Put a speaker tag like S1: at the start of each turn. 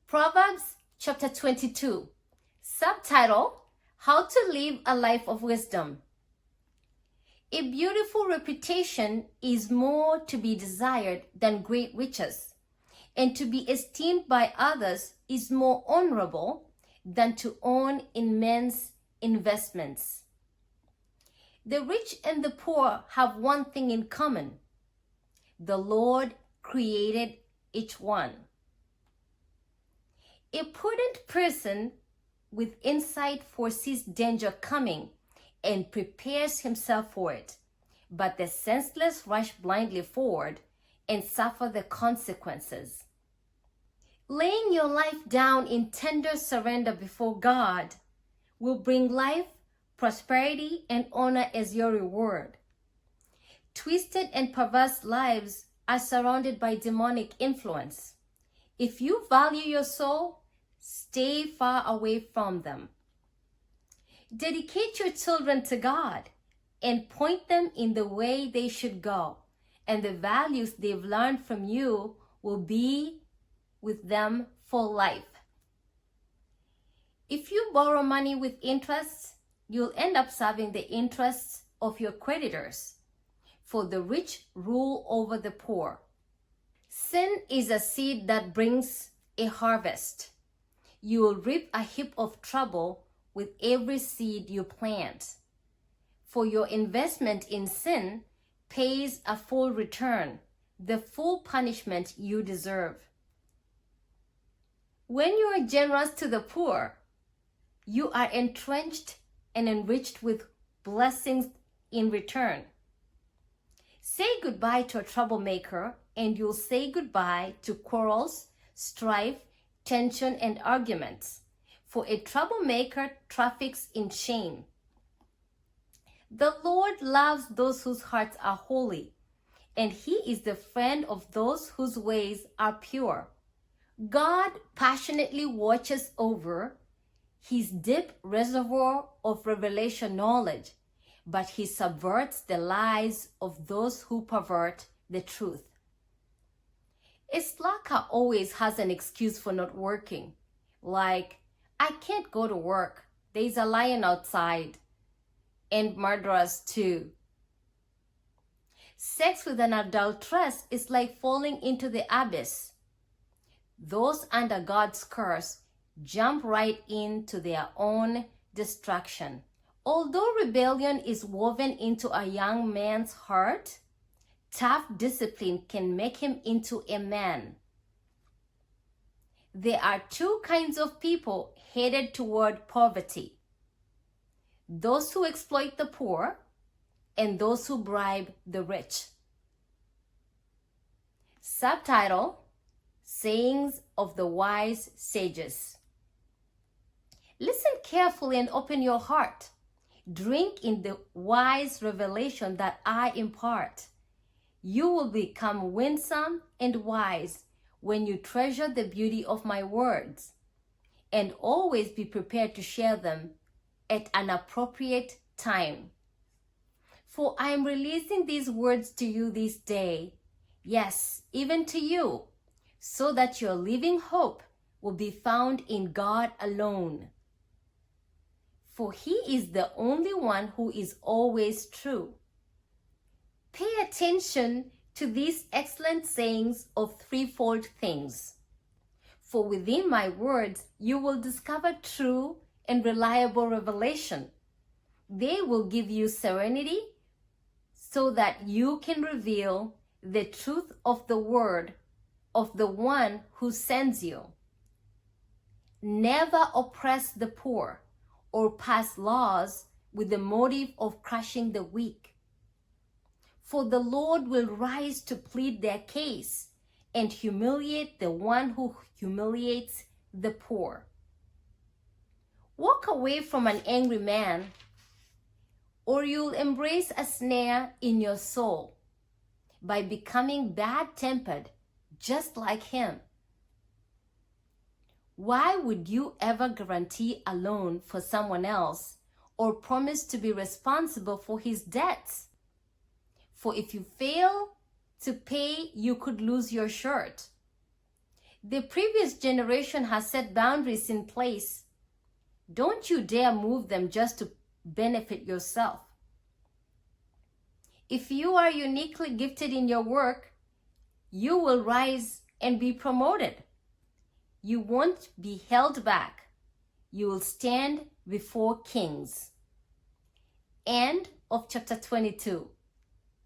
S1: Proverbs chapter 22, subtitle, How to Live a Life of Wisdom. A beautiful reputation is more to be desired than great riches, and to be esteemed by others is more honorable than to own immense investments. The rich and the poor have one thing in common. The Lord created each one. A prudent person with insight foresees danger coming and prepares himself for it, but the senseless rush blindly forward and suffer the consequences. Laying your life down in tender surrender before God will bring life, prosperity, and honor as your reward. Twisted and perverse lives are surrounded by demonic influence. If you value your soul, stay far away from them. Dedicate your children to God and point them in the way they should go, and the values they've learned from you will be with them for life. If you borrow money with interest, you'll end up serving the interests of your creditors, for the rich rule over the poor. Sin is a seed that brings a harvest. You will reap a heap of trouble with every seed you plant. For your investment in sin pays a full return, the full punishment you deserve. When you are generous to the poor, you are entrenched and enriched with blessings in return. Say goodbye to a troublemaker, and you'll say goodbye to quarrels, strife, tension, and arguments. For a troublemaker traffics in shame. The Lord loves those whose hearts are holy, and He is the friend of those whose ways are pure. God passionately watches over His deep reservoir of revelation knowledge, but He subverts the lies of those who pervert the truth. A slacker always has an excuse for not working, like, I can't go to work, there's a lion outside, and murderers too. Sex with an adulteress is like falling into the abyss. Those under God's curse jump right into their own destruction. Although rebellion is woven into a young man's heart, tough discipline can make him into a man. There are two kinds of people headed toward poverty: those who exploit the poor and those who bribe the rich. Subtitle: Sayings of the Wise Sages. Listen carefully and open your heart. Drink in the wise revelation that I impart. You will become winsome and wise when you treasure the beauty of my words, and always be prepared to share them at an appropriate time. For I am releasing these words to you this day, yes, even to you, so that your living hope will be found in God alone. For He is the only one who is always true. Pay attention to these excellent sayings of threefold things. For within my words you will discover true and reliable revelation. They will give you serenity so that you can reveal the truth of the word of the one who sends you. Never oppress the poor or pass laws with the motive of crushing the weak. For the Lord will rise to plead their case and humiliate the one who humiliates the poor. Walk away from an angry man, or you'll embrace a snare in your soul by becoming bad-tempered just like him. Why would you ever guarantee a loan for someone else or promise to be responsible for his debts? For if you fail to pay, you could lose your shirt. The previous generation has set boundaries in place. Don't you dare move them just to benefit yourself. If you are uniquely gifted in your work, you will rise and be promoted. You won't be held back. You will stand before kings. End of chapter 22.